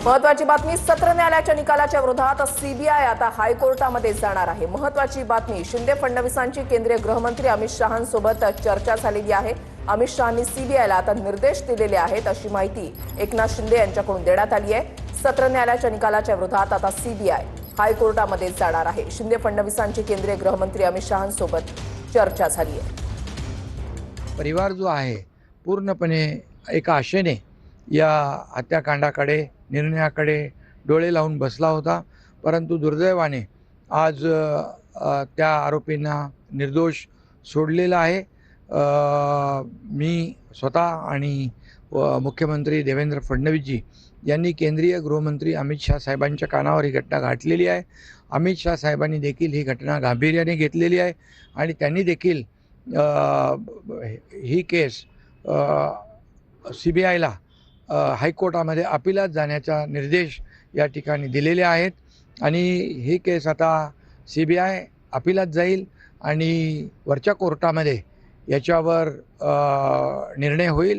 महत्वाची बातमी, सत्र न्यायालयाच्या निकालाच्या विरोधात सीबीआय आता हायकोर्टामध्ये जाणार आहे। महत्वाची बातमी, शिंदे फडणवीसांची केंद्रीय गृहमंत्री अमित शहांसोबत चर्चा झालेली आहे। अमित शहांनी सीबीआयला आता निर्देश दिलेले आहेत अशी माहिती एकनाथ शिंदे यांच्याकडून देण्यात आली आहे। सत्र न्यायालयाच्या निकालाच्या विरोधात आता सीबीआय हायकोर्टामध्ये जाणार आहे। शिंदे फडणवीसांची केंद्रीय गृहमंत्री अमित शहांसोबत चर्चा झाली आहे। परिवार जो आहे पूर्णपणे एका आशेने या हत्याकांडाकडे निर्णयाकडे डोळे लावून बसला होता, परंतु दुर्दैवाने आज त्या आरोपींना निर्दोष सोडलेलं आहे। मी स्वतः आणि मुख्यमंत्री देवेंद्र फडणवीसजी यांनी केंद्रीय गृहमंत्री अमित शाह साहेबांच्या कानावर ही घटना गाठलेली आहे। अमित शाह साहेबांनी देखील ही घटना गांभीर्याने घेतलेली आहे आणि त्यांनी देखील ही केस CBIला हायकोर्टामध्ये अपिलात जाण्याचा निर्देश या ठिकाणी दिलेले आहेत आणि ही केस आता CBI अपिलात जाईल आणि वरच्या कोर्टामध्ये याच्यावर निर्णय होईल।